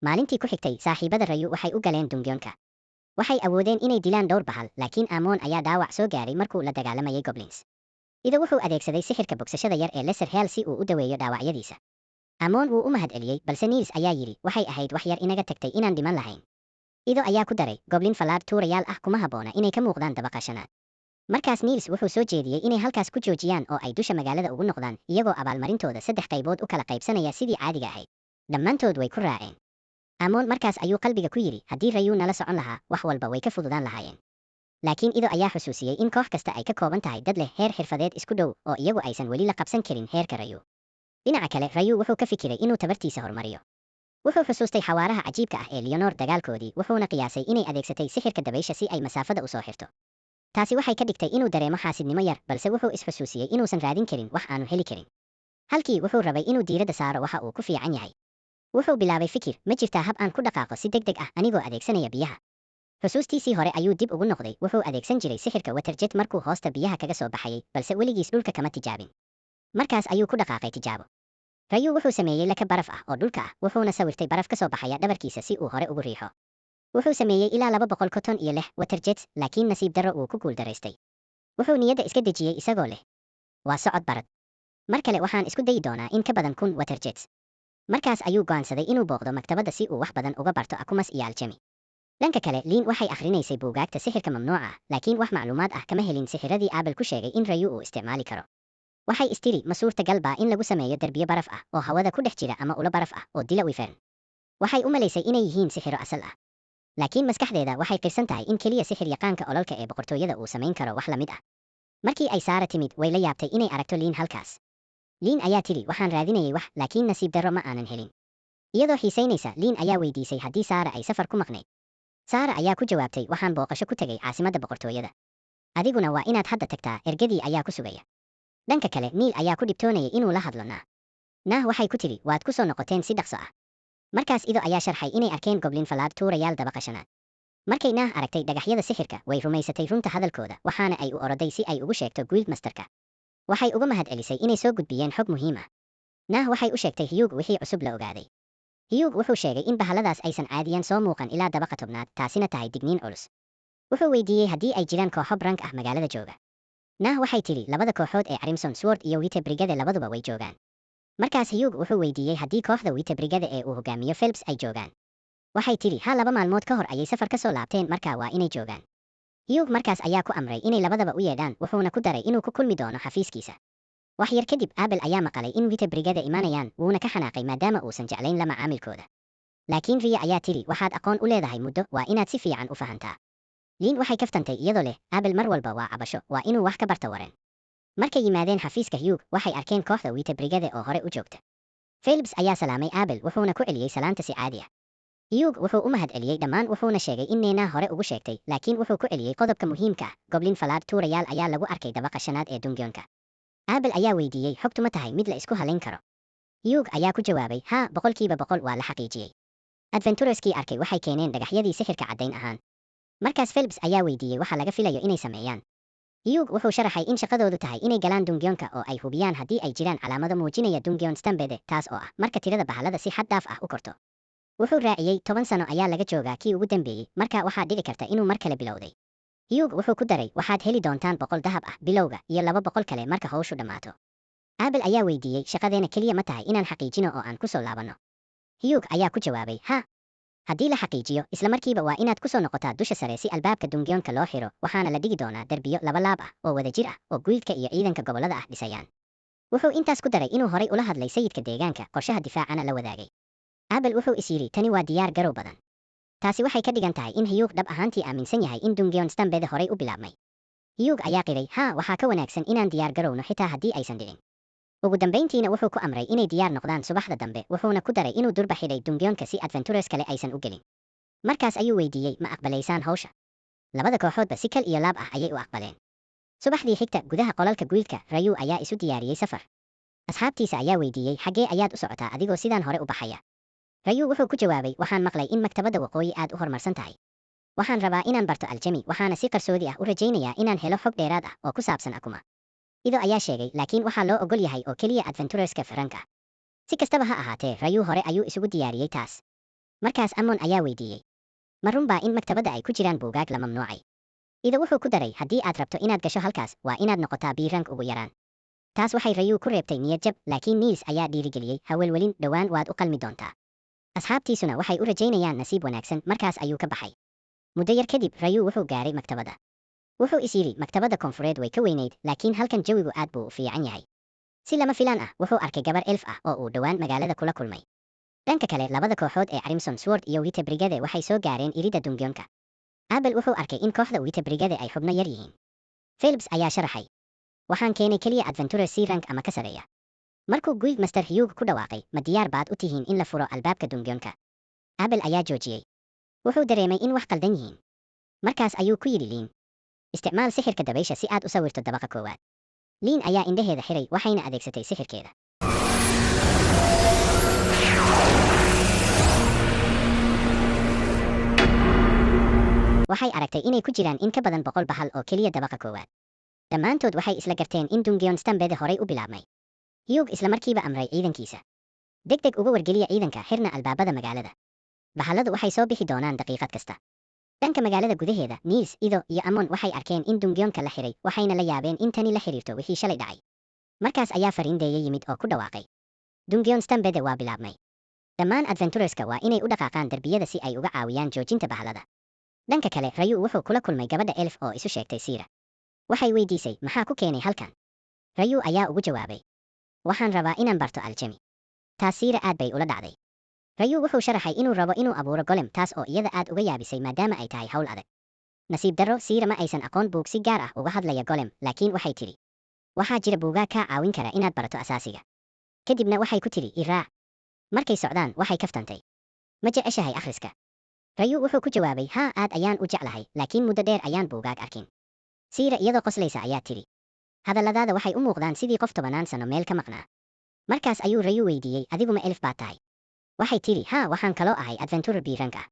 maalintii ku xigtay saaxiibada Rayu waxay u galeen Dungeon-ka. Waxay awoodeen inay dilaan dhowr bahal, laakiin Amon ayaa dhaawac soo gaaray markuu la dagaalamayay goblins. Ido wuxuu adeegsaday sixirka bogsashada yar ee Lesser Hell si uu u daweeyo dhaawacyadiisa. Amon wuu u mahadceliyey, balse Niels ayaa yidhi waxay ahayd wax yar inaga tagtay inaan dhiman lahayn. Ido ayaa ku daray, goblin fallaadh tuurayaal ah kuma habboona inay ka muuqdaan dabaqa shanaad. Markaas Niels wuxuu soo jeediyey inay halkaas ku joojiyaan oo ay dusha magaalada ugu noqdaan, iyagoo abaalmarintooda 3 qaybood u kala qaybsanaya sidii caadiga ahayd. Dhammaantood way ku raaceen. Amon markaas ayuu qalbiga ku yidhi haddii Rayu nala socon lahaa, wax walba way ka fududaan lahaayeen. Laakiin Ido ayaa xusuusiyey in koox kasta ay ka kooban tahay dad leh heer xirfadeed isku dhow oo iyagu aysan weli la qabsan karin heerka Rayu. Dhinaca kale, Rayu wuxuu ka fikiray inuu tabartiisa horumariyo. Wuxuu xusuustay xawaaraha cajiibka ah ee Leonor dagaalkoodii, wuxuuna qiyaasay inay adeegsatay sixirka dabaysha si ay masaafada u soo xirto. Taasi waxay ka dhigtay inuu dareemo xaasidnimo yar, balse wuxuu isxusuusiyey inuusan raadin karin wax aanu heli karin. Halkii wuxuu rabay inuu diiradda saaro waxa uu ku fiican yahay. Wuxuu bilaabay fikir, ma jirtaa hab aan ku dhaqaaqo si degdeg ah anigoo adeegsanaya biyaha. Xusuustiisii hore ayuu dib ugu noqday, wuxuu adeegsan jiray sixirka waterjet markuu hoosta biyaha kaga soo baxayay, balse weligiis dhulka kama tijaabin. Markaas ayuu ku dhaqaaqay tijaabo. Rayu wuxuu sameeyey laka baraf ah oo dhulka ah, wuxuuna sawirtay baraf ka soo baxaya dhabarkiisa si uu hore ugu riixo. Wuxuu sameeyey ilaa 256 waterjets, laakiin nasiib darro uu ku guuldaraystay. Wuxuu niyadda iska dejiyey isagoo leh, waa socod barad. Mar kale waxaan isku dayi doonaa in ka badan 1000 waterjets. Markaas ayuu go'aansaday inuu booqdo maktabadda si uu wax badan uga barto Akumas iyo Alchemy. Dhanka kale, Lin waxay akhrinaysay buugaagta sixirka mamnuuca ah, laakiin wax macluumaad ah kama helin sixiradii Abel ku sheegay in Rayu uu isticmaali karo. Waxay istiri, ma suurtagal baa in lagu sameeyo darbiyo baraf ah oo hawada ku dhex jira ama ulo baraf ah oo dila Wyvern. Waxay u malaysay inay yihiin sixiro asal ah. Laakiin maskaxdeeda waxay qirsan tahay in keliya sixir yaqaanka ololka ee boqortooyada uu samayn karo wax la mid ah. Markii ay Sara timid, way la yaabtay inay aragto Lin halkaas. Lin ayaa tiri, waxaan raadinayay wax, laakiin nasiib darro ma aanan helin. Iyadoo xiisaynaysa, Lin ayaa weydiisay haddii Sara ay safar ku maqnayd. Sara ayaa ku jawaabtay, waxaan booqasho ku tagay caasimadda boqortooyada. Adiguna waa inaad hadda tagtaa, ergadii ayaa ku sugaya. Dhanka kale, Neil ayaa ku dhibtoonayay inuu la hadlo Nah. Nah waxay ku tiri, waad ku soo noqoteen si dhaqso ah. Markaas Ido ayaa sharxay inay arkeen goblin fallaadh tuurayaal dabaqa shanaad. Markay Nah aragtay dhagaxyada sixirka, way rumaysatay runta hadalkooda, waxaana ay u oroday si ay ugu sheegto Guildmasterka. Waxay uga mahadcelisay inay soo gudbiyeen xog muhiim ah. Nah waxay u sheegtay Hugh wixii cusub la ogaaday. Hugh wuxuu sheegay in bahaladaas aysan caadiyan soo muuqan ilaa dabaqa tobnaad, taasina tahay digniin culus. Wuxuu weydiiyey haddii ay jiraan kooxo brank ah magaalada jooga. Nah waxay tiri, labada kooxood ee Crimson Sword iyo Wite Brigade labaduba way joogaan. Markaas Hugh wuxuu weydiiyey haddii kooxda Wite Brigade ee uu hogaamiyo Phelps ay joogaan. Waxay tiri, ha 2 maalmood ka hor ayay safar ka soo laabteen, markaa waa inay joogaan. Hugh markaas ayaa ku amray inay labadaba u yeedhaan, wuxuuna ku daray inuu ku kulmi doono xafiiskiisa. Wax yar kadib, Abel ayaa maqalay in Wite Brigade imaanayaan, wuuna ka xanaaqay maadaama uusan jeclayn la macaamilkooda. Laakiin Ria ayaa tiri, waxaad aqoon u leedahay muddo, waa inaad si fiican u fahantaa. Lin waxay kaftantay iyadoo leh, Abel mar walba waa cabasho, waa inuu wax ka barto Warren. Markay yimaadeen xafiiska Hugh, waxay arkeen kooxda Wite Brigade oo hore u joogta. Phelps ayaa salaamay Abel, wuxuuna ku celiyey salaanta si caadi ah. Hugh wuxuu u mahadceliyey dhammaan, wuxuuna sheegay in Nena hore ugu sheegtay, laakiin wuxuu ku celiyey qodobka muhiimka ah, goblin fallaadh tuurayaal ayaa lagu arkay dabaqa shanaad ee Dungeon-ka. Abel ayaa weydiiyey, xogtu ma tahay mid la isku halayn karo? Hugh ayaa ku jawaabay, haa, 100% waa la xaqiijiyey. Adventurerskii arkay waxay keeneen dhagaxyadii sixirka caddayn ahaan. Markaas Phelps ayaa weydiiyey waxa laga filayo inay sameeyaan. Hugh wuxuu sharaxay in shaqadoodu tahay inay galaan Dungeon-ka oo ay hubiyaan haddii ay jiraan calaamado muujinaya Dungeon Stampede, taas oo ah marka tirada bahalada si xad dhaaf ah u korto. Wuxuu raaciyey 10 sano ayaa laga joogaa kii ugu dambeeyey, marka waxaa dhici karta inuu mar kale bilowday. Hugh wuxuu ku daray, waxaad heli doontaan 100 dahab ah bilowga iyo 200 kale marka hawshu dhammaato. Abel ayaa weydiiyey, shaqadeena keliya ma tahay inaan xaqiijino oo aan ku soo laabanno? Hugh ayaa ku jawaabay, ha. Haddii la xaqiijiyo, isla markiiba waa inaad ku soo noqotaa dusha sare si albaabka Dungeon-ka loo xiro, waxaana la dhigi doonaa darbiyo labalaab ah oo wadajir ah oo guildka iyo ciidanka gobolada ah dhisayaan. Wuxuu intaas ku daray inuu horay ula hadlay sayidka deegaanka, qorshaha difaacana la wadaagay. Abel wuxuu is yiri, tani waa diyaar garow badan. Taasi waxay ka dhigan tahay in Hugh dhab ahaantii aaminsan yahay in Dungeon Stampede horay u bilaabmay. Hugh ayaa qiray, ha, waxaa ka wanaagsan inaan diyaar garowno xitaa haddii aysan dhicin. Ugu dambeyntiina wuxuu ku amray inay diyaar noqdaan subaxda dambe, wuxuuna ku daray inuu durba xidhay Dungeon-ka si adventurers kale aysan u gelin. Markaas ayuu weydiiyey, ma aqbalaysaan hawsha? Labada kooxoodba si kal iyo laab ah ayay u aqbaleen. Subaxdii xigta, gudaha qolalka guildka, Rayu ayaa isu diyaariyey safar. Asxaabtiisa ayaa weydiiyey, xaggee ayaad u socotaa adigoo sidaan hore u baxaya? Rayu wuxuu ku jawaabay, waxaan maqlay in maktabadda waqooyi aad u horumarsan tahay. Waxaan rabaa inaan barto Alchemy, waxaana si qarsoodi ah u rajaynayaa inaan helo xog dheeraad ah oo ku saabsan Akuma. Ido ayaa sheegay, laakiin waxaa loo ogol yahay oo keliya adventurerska Franka. Si kastaba ha ahaatee, Rayu hore ayuu isugu diyaariyey taas. markaas Ammon ayaa weydiiyey, ma run baa in maktabadda ay ku jiraan buugaag la mamnuucay? Ida wuxuu ku daray, haddii aad rabto inaad gasho halkaas waa inaad noqotaa B-rank ugu yaraan. taas waxay Ryu ku reebtay niyad jab, laakiin Niels ayaa dhiirigeliyey, hawelwelin, dhowaan waad u qalmi doontaa. asxaabtiisuna waxay u rajaynayaan nasiib wanaagsan. Markaas ayuu ka baxay. muddo yar kadib Ryu wuxuu gaaray maktabadda. wuxuu is yidhi maktabadda koonfureed way ka weynayd, laakiin halkan jawigu aad buu u fiican yahay. si lama filaan ah wuxuu arkay gabar elf ah oo uu dhowaan magaalada kula kulmay. dhanka kale labada kooxood ee Crimson Sword iyo White Brigade waxay soo gaareen iridda Dungeonka. Abel wuxuu arkay in kooxda White Brigade ay xubno yar yihiin. Phelps ayaa sharaxay, waxaan keenay keliya Adventurer C rank ama ka sareeya. markuu Guild Master Hugh ku dhawaaqay, ma diyaar baad u tihiin in la furo albaabka Dungeonka? Abel ayaa joojiyey. wuxuu dareemay in wax qaldan yihiin. markaas ayuu ku yidhi Lin, isticmaal sixirka dabaysha si aad u sawirto dabaqa koowaad. Lin ayaa indhaheeda xiray, waxayna adeegsatay sixirkeeda. waxay aragtay inay ku jiraan in ka badan 100 bahal oo keliya dabaqa koowaad. dhammaantood waxay isla garteen in Dungeon Stampede horay u bilaabmay. Hugh isla markiiba amray ciidankiisa, degdeg uga wargeliya ciidanka, xirna albaabada magaalada. bahalladu waxay soo bixi doonaan daqiiqad kasta. dhanka magaalada gudaheeda, Niels, Ido iyo Ammon waxay arkeen in Dungeonka la xiray, waxayna la yaabeen in tani la xiriirto wixii shalay dhacay. markaas ayaa fariindeeye yimid oo ku dhawaaqay, Dungeon Stampede waa bilaabmay. dhammaan adventurerska waa inay u dhaqaaqaan darbiyada si ay uga caawiyaan joojinta bahallada. dhanka kale Ryu wuxuu kula kulmay gabadha elf oo isu sheegtay Sira. waxay weydiisay, maxaa ku keenay halkan? Ryu ayaa ugu jawaabay, waxaan rabaa inaan barto aljami. taas Sira aad bay ula dhacday. Ryu wuxuu sharaxay inuu rabo inuu abuuro golem, taas oo iyada aad uga yaabisay maadaama ay tahay hawl adag. nasiib darro, Sira ma aysan aqoon buug si gaar ah uga hadlaya golem, laakiin waxay tidhi, waxaa jira buugaag kaa caawin kara inaad barato asaasiga. kadibna waxay ku tidhi, i raac. markay socdaan waxay kaftantay, ma jeceshahay akhriska? Ryu wuxuu ku jawaabay, haa aad ayaan u jeclahay, laakiin muddo dheer ayaan buugaag arkin. Sira iyadoo qoslaysa ayaa tidhi, hadalladaada waxay u muuqdaan sidii qof 10 sano meel ka maqnaa. markaas ayuu Ryu weydiiyey, adiguma elf baad tahay? waxay tidhi, haa waxaan kaloo ahay Adventurer B-rank ah.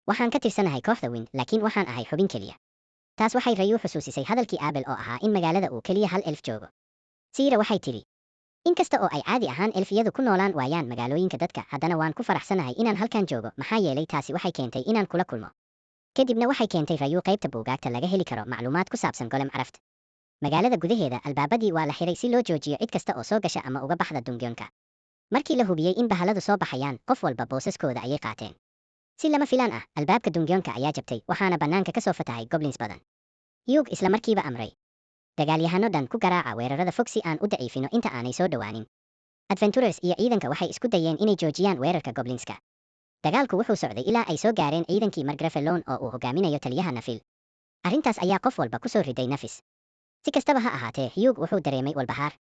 waxaan ka tirsanahay kooxda Wind, laakiin waxaan ahay xubin keliya. taas waxay Ryu xusuusisay hadalkii Abel oo ahaa in magaalada uu keliya hal elf joogo. Sira waxay tidhi, inkasta oo ay caadi ahaan elfiyadu ku noolaan waayaan magaalooyinka dadka, haddana waan ku faraxsanahay inaan halkan joogo, maxaa yeelay taasi waxay keentay inaan kula kulmo. kadibna waxay keentay Ryu qaybta buugaagta laga heli karo macluumaad ku saabsan golem caraft. magaalada gudaheeda, albaabadii waa la xiray si loo joojiyo cid kasta oo soo gasha ama uga baxda Dungeonka. markii la hubiyey in bahalladu soo baxayaan, qof walba boosaskooda ayay qaateen. si lama filaan ah, albaabka Dungeonka ayaa jabtay, waxaana bannaanka ka soo fatahay goblins badan. Hugh isla markiiba amray, dagaalyahano dhan ku garaaca weerarada fog si aan u daciifino inta aanay soo dhowaanin. Adventurers iyo ciidanka waxay isku dayeen inay joojiyaan weerarka goblinska. dagaalku wuxuu socday ilaa ay soo gaareen ciidankii Margrafellon oo uu hogaaminayo taliyaha Nafil. arrintaas ayaa qof walba ku soo riday nafis. si kastaba ha ahaatee, Hugh wuxuu dareemay walbahaar.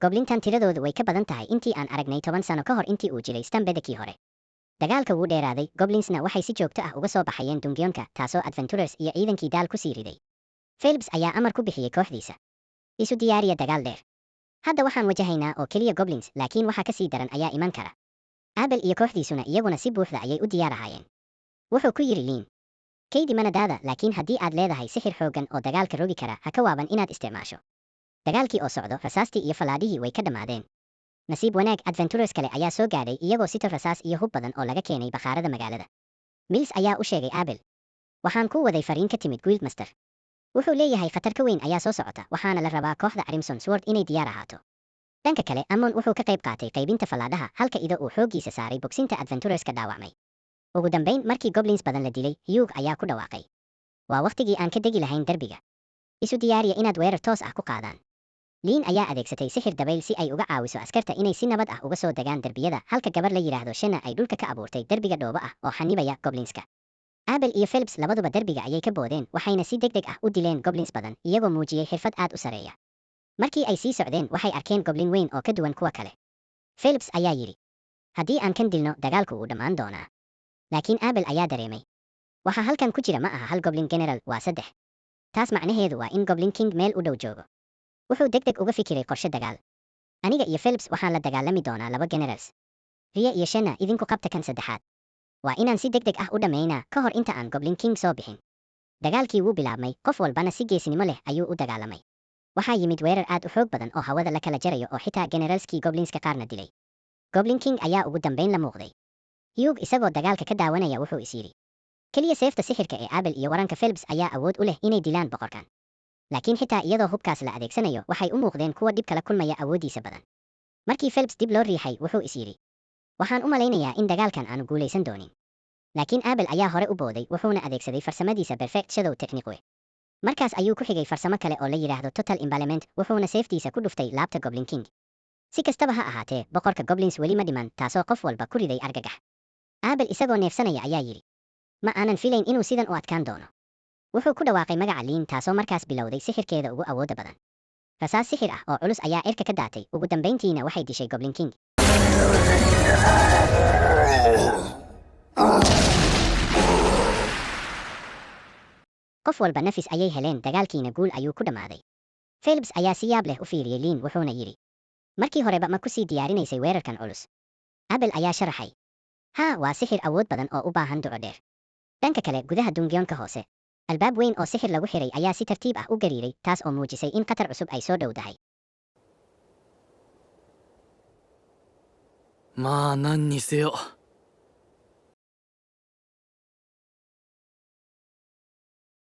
goblintan tiradoodu way ka badan tahay intii aan aragnay 10 sano ka hor intii uu jiray Stampede-kii hore. dagaalka wuu dheeraaday, goblinsna waxay si joogto ah uga soo baxayeen Dungeonka, taasoo Adventurers iyo ciidankii daal ku sii riday. Phelps ayaa amar ku bixiyey kooxdiisa, isu diyaariya dagaal dheer. hadda waxaan wajahaynaa oo keliya goblins, laakiin waxa ka sii daran ayaa iman kara. Abel iyo kooxdiisuna iyaguna si buuxda ayay u diyaar ahaayeen. wuxuu ku yidhi Lin, kaydi manadaada, laakiin haddii aad leedahay sixir xooggan oo dagaalka rogi kara, ha ka waaban inaad isticmaasho. dagaalkii oo socdo, rasaastii iyo falaadhihii way ka dhammaadeen. nasiib wanaag, Adventurers kale ayaa soo gaadhay iyagoo sito rasaas iyo hub badan oo laga keenay bakhaarada magaalada. Mills ayaa u sheegay Abel, waxaan ku waday fariin ka timid Guild Master. wuxuu leeyahay khatar ka weyn ayaa soo socota, waxaana la rabaa kooxda Crimson Sword inay diyaar ahaato. dhanka kale, Ammon wuxuu ka qayb qaatay qaybinta falaadhaha, halka Ido uu xooggiisa saaray bogsinta Adventurers ka dhaawacmay. ugu dambayn, markii goblins badan la dilay, Hugh ayaa ku dhawaaqay, waa waqtigii aan ka degi lahayn derbiga. isu diyaariya inaad weerar toos ah ku qaadaan. Lin ayaa adeegsatay sixir dabayl si ay uga caawiso askarta inay si nabad ah uga soo degaan derbiyada, halka gabar la yiraahdo Shanna ay dhulka ka abuurtay derbiga dhoobo ah oo xanibaya goblinska. Abel iyo Phelps labaduba derbiga ayay ka boodeen, waxayna si degdeg ah u dileen goblins badan, iyagoo muujiyey xirfad aad u sareeya. markii ay sii socdeen, waxay arkeen goblin weyn oo ka duwan kuwa kale. Phelps ayaa yidhi, haddii aan kan dilno, dagaalku wuu dhammaan doonaa. laakiin Abel ayaa dareemay, waxa halkan ku jira ma aha hal goblin general, waa 3. taas macnaheedu waa in goblin king meel u dhow joogo. wuxuu degdeg uga fikiray qorshe dagaal. aniga iyo Phelps waxaan la dagaalami doonaa 2 generals. Ria iyo Shanna idinku qabta kan 3. waa inaan si degdeg ah u dhammaynaa ka hor inta aan goblin king soo bixin. dagaalkii wuu bilaabmay, qof walbana si geesinimo leh ayuu u dagaalamay. waxaa yimid weerar aad u xoog badan oo hawada la kala jarayo oo xitaa generalskii goblinska qaarna dilay. goblin king ayaa ugu dambayn la muuqday. Hugh isagoo dagaalka ka daawanaya wuxuu is yidhi keliya seefta sixirka ee Abel iyo waranka Phelps ayaa awood u leh inay dilaan boqorkan. Laakiin xitaa iyadoo hubkaas la adeegsanayo waxay u muuqdeen kuwa dhib kala kulmaya awooddiisa badan. Markii Phelps dib loo riixay wuxuu is yidhi waxaan u malaynayaa in dagaalkan aanu guulaysan doonin. Laakiin Abel ayaa hore u booday wuxuuna adeegsaday farsamadiisa Perfect Shadow Technique. Markaas ayuu ku xigay farsamo kale oo la yiraahdo Total Impalement wuxuuna seeftiisa ku dhuftay laabta Goblin King. Si kastaba ha ahaatee, boqorka Goblins weli ma dhiman, taasoo qof walba ku riday argagax. Abel isagoo neefsanaya ayaa yidhi ma aanan filayn inuu sidan u adkaan doono. Wuxuu ku dhawaaqay magaca Liin taasoo markaas bilowday sixirkeeda ugu awoodda badan. Rasaas sixir ah oo culus ayaa cirka ka daatay, ugu dambeyntiina waxay dishay Goblin King. Qof walba nafis ayay heleen, dagaalkiina guul ayuu ku dhammaaday. Phelps ayaa si yaab leh u fiiriyey Liin wuxuuna yidhi markii horeba ma ku sii diyaarinaysay weerarkan culus? Abel ayaa sharaxay haa, waa sixir awood badan oo u baahan duco dheer. Dhanka kale, gudaha Dungeon-ka hoose, albaab weyn oo sixir lagu xiray ayaa si tartiib ah u gariiray, taas oo muujisay in khatar cusub ay soo dhowdahay. まあ何にせよ